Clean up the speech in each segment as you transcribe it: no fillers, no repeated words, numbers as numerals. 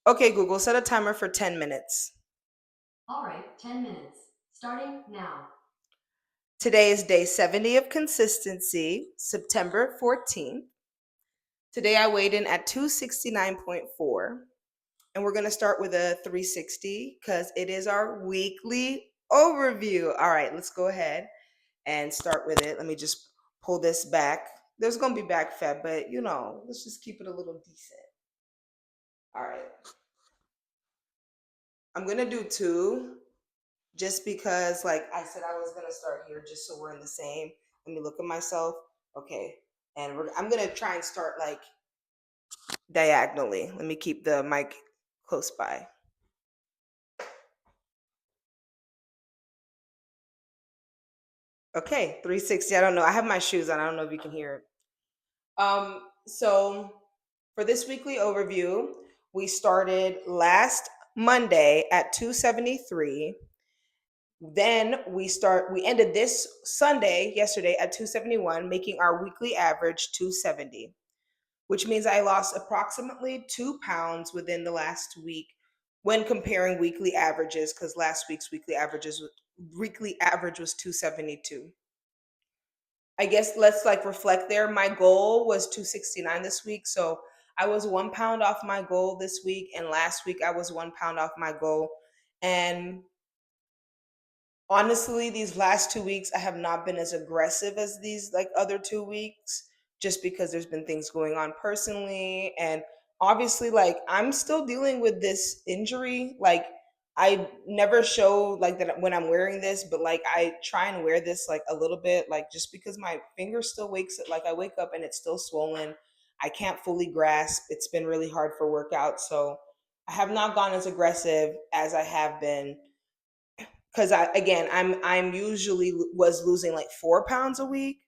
Okay, Google, set a timer for 10 minutes. All right, 10 minutes. Starting now. Today is day 70 of consistency, September 14th. Today I weighed in at 269.4, and we're going to start with a 360 because it is our weekly overview. All right, let's go ahead and start with it. Let me just pull this back. There's going to be back fat, but let's just keep it a little decent. All right, I'm going to do two just because, like I said, I was going to start here just so we're in the same. Let me look at myself. Okay. And I'm going to try and start like diagonally. Let me keep the mic close by. Okay, 360. I don't know. I have my shoes on. I don't know if you can hear it. So for this weekly overview, we started last Monday at 273. Then we ended this Sunday, yesterday at 271, making our weekly average 270, which means I lost approximately 2 pounds within the last week when comparing weekly averages, because last week's weekly average was 272. I guess let's like reflect there. My goal was 269 this week. So I was 1 pound off my goal this week. And last week I was 1 pound off my goal. And honestly, these last 2 weeks I have not been as aggressive as these like other 2 weeks, just because there's been things going on personally. And obviously, like I'm still dealing with this injury. Like I never show like that when I'm wearing this, but like I try and wear this like a little bit, like just because my finger still wakes it, like I wake up and it's still swollen. I can't fully grasp. It's been really hard for workout. So I have not gone as aggressive as I have been, because I'm usually was losing like 4 pounds a week.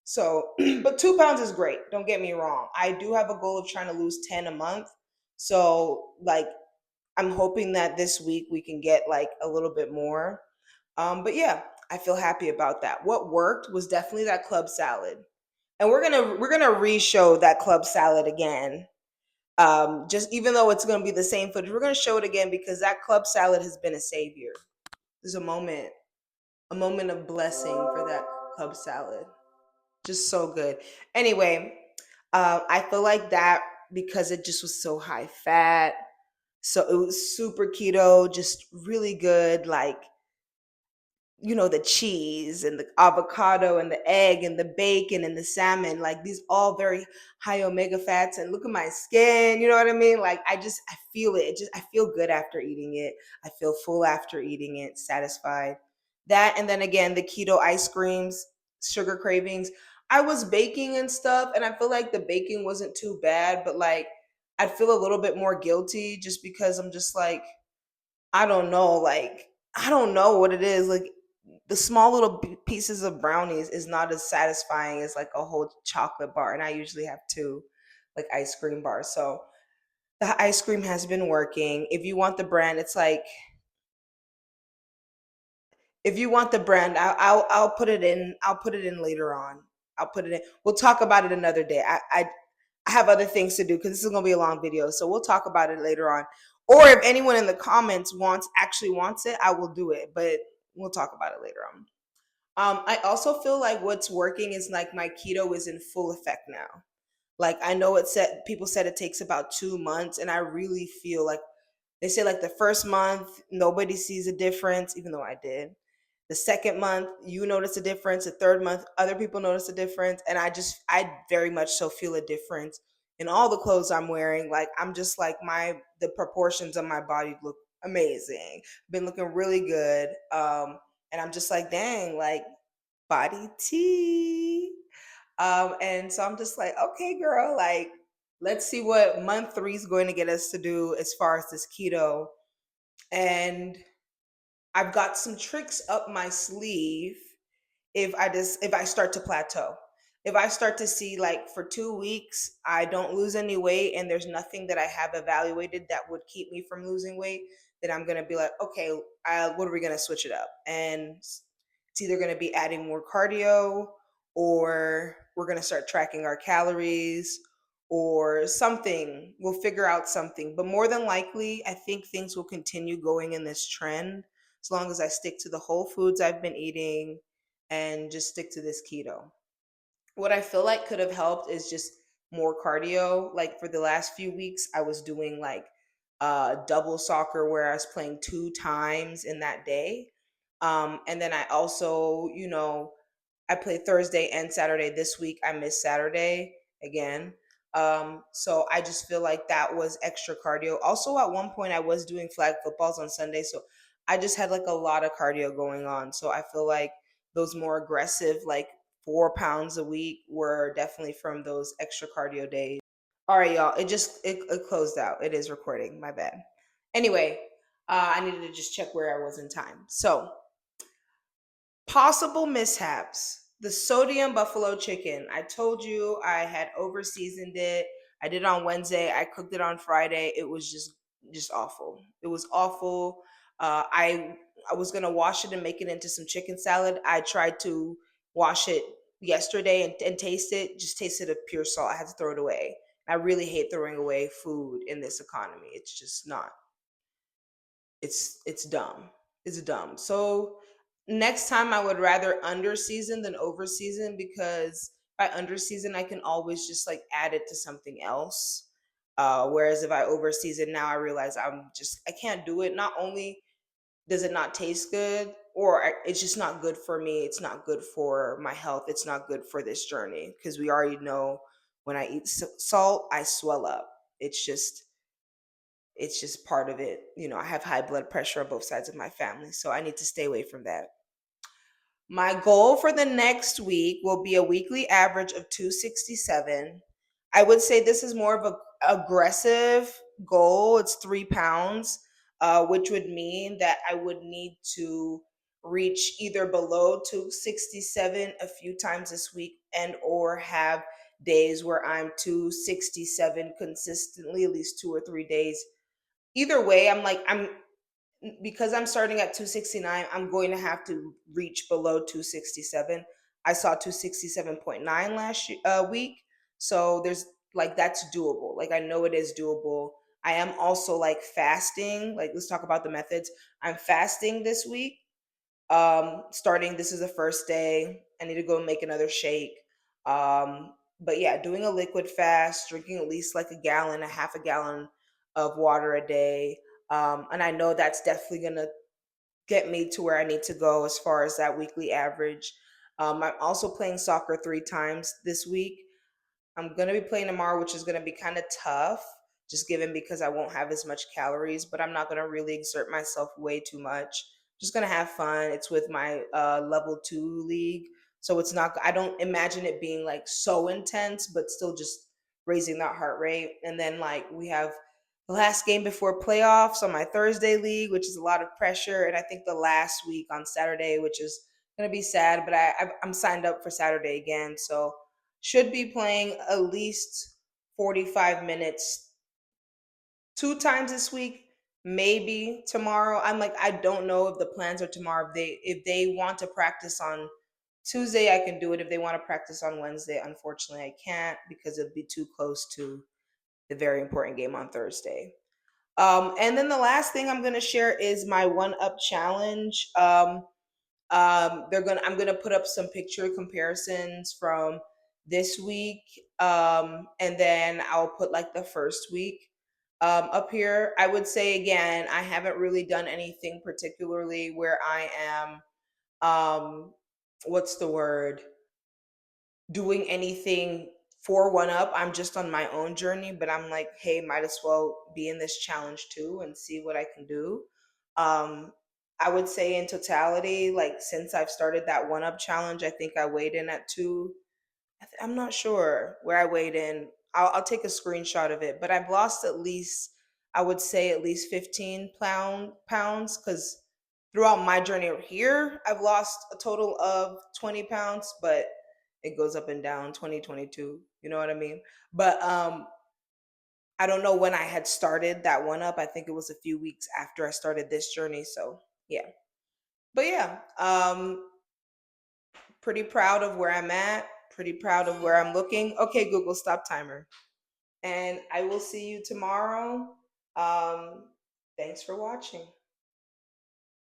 So but 2 pounds is great, don't get me wrong. I do have a goal of trying to lose 10 a month. So like I'm hoping that this week we can get like a little bit more. But yeah, I feel happy about that. What worked was definitely that club salad, and we're gonna re-show that club salad again. Just even though it's gonna be the same footage, we're gonna show it again because that club salad has been a savior. There's a moment of blessing for that club salad. Just so good. Anyway, I feel like that because it just was so high fat. So it was super keto, just really good. Like, the cheese and the avocado and the egg and the bacon and the salmon, like these all very high omega fats. And look at my skin, you know what I mean? Like I feel it. I feel good after eating it. I feel full after eating it, satisfied. That, and then again, the keto ice creams, sugar cravings. I was baking and stuff, and I feel like the baking wasn't too bad, but like I'd feel a little bit more guilty just because I'm just like, I don't know, like I don't know what it is. Like the small little pieces of brownies is not as satisfying as like a whole chocolate bar, and I usually have two like ice cream bars. So the ice cream has been working. If you want the brand, it's like if you want the brand, I'll put it in. I'll put it in later on. I'll put it in. We'll talk about it another day. I have other things to do because this is gonna be a long video, so we'll talk about it later on. Or if anyone in the comments wants it, I will do it. But we'll talk about it later on. I also feel like what's working is like my keto is in full effect now. Like I know it said people said it takes about 2 months, and I really feel like they say like the first month nobody sees a difference, even though I did. The second month you notice a difference. The third month other people notice a difference, and I very much so feel a difference in all the clothes I'm wearing. Like I'm just like the proportions of my body look amazing. Been looking really good. And I'm just like, dang, like body tea. And so I'm just like, okay, girl, like, let's see what month three is going to get us to do as far as this keto. And I've got some tricks up my sleeve if I start to plateau. If I start to see like for 2 weeks, I don't lose any weight and there's nothing that I have evaluated that would keep me from losing weight, then I'm going to be like, okay, what are we going to switch it up? And it's either going to be adding more cardio, or we're going to start tracking our calories, or something. We'll figure out something. But more than likely, I think things will continue going in this trend as long as I stick to the whole foods I've been eating and just stick to this keto. What I feel like could have helped is just more cardio. Like for the last few weeks, I was doing like double soccer where I was playing two times in that day. And then I also, I play Thursday and Saturday. This week I missed Saturday again. So I just feel like that was extra cardio. Also, at one point I was doing flag footballs on Sunday, so I just had like a lot of cardio going on. So I feel like those more aggressive, like 4 pounds a week, were definitely from those extra cardio days. All right, y'all. It closed out. It is recording. My bad. Anyway, I needed to just check where I was in time. So possible mishaps. The sodium buffalo chicken. I told you I had over seasoned it. I did it on Wednesday. I cooked it on Friday. It was just awful. It was awful. I was gonna wash it and make it into some chicken salad. I tried to wash it yesterday and taste it. Just tasted of pure salt. I had to throw it away. I really hate throwing away food in this economy. It's just not. It's dumb. It's dumb. So next time I would rather under season than over season, because by under season I can always just like add it to something else. Whereas if I over season now, I realize I can't do it. Not only does it not taste good, or it's just not good for me. It's not good for my health. It's not good for this journey, because we already know when I eat salt, I swell up. It's just it's just part of it. I have high blood pressure on both sides of my family, so I need to stay away from that. My goal for the next week will be a weekly average of 267. I would say this is more of a aggressive goal. It's 3 pounds, which would mean that I would need to reach either below 267 a few times this week, and or have days where I'm 267 consistently, at least 2 or 3 days. Either way, I'm because I'm starting at 269, I'm going to have to reach below 267. I saw 267.9 last week. So there's like, that's doable. Like, I know it is doable. I am also like fasting. Like, let's talk about the methods. I'm fasting this week. Starting, this is the first day. I need to go make another shake. But yeah, doing a liquid fast, drinking at least like a half a gallon of water a day. And I know that's definitely gonna get me to where I need to go as far as that weekly average. I'm also playing soccer 3 times this week. I'm gonna be playing tomorrow, which is gonna be kind of tough, just given because I won't have as much calories, but I'm not gonna really exert myself way too much. Just gonna have fun. It's with my level 2 league. So it's not, I don't imagine it being like so intense, but still just raising that heart rate. And then like we have the last game before playoffs on my Thursday league, which is a lot of pressure. And I think the last week on Saturday, which is gonna be sad, but I'm signed up for Saturday again. So should be playing at least 45 minutes 2 times this week, maybe tomorrow. I'm like, I don't know if the plans are tomorrow. If they want to practice on Tuesday, I can do it. If they want to practice on Wednesday, unfortunately I can't, because it'd be too close to the very important game on Thursday. And then the last thing I'm going to share is my one up challenge. I'm gonna put up some picture comparisons from this week, and then I'll put like the first week up here. I would say again, I haven't really done anything particularly where I am, what's the word, doing anything for one up. I'm just on my own journey, but I'm like, hey, might as well be in this challenge too and see what I can do. Um, I would say in totality, like since I've started that one up challenge, I think I weighed in at two. I'm not sure where I weighed in. I'll take a screenshot of it, but I've lost at least, I would say at least 15 pounds, because throughout my journey here, I've lost a total of 20 pounds, but it goes up and down, 2022. You know what I mean? But I don't know when I had started that one up. I think it was a few weeks after I started this journey. So yeah. But yeah, pretty proud of where I'm at, pretty proud of where I'm looking. Okay, Google, stop timer. and I will see you tomorrow. Um, Thanks for watching.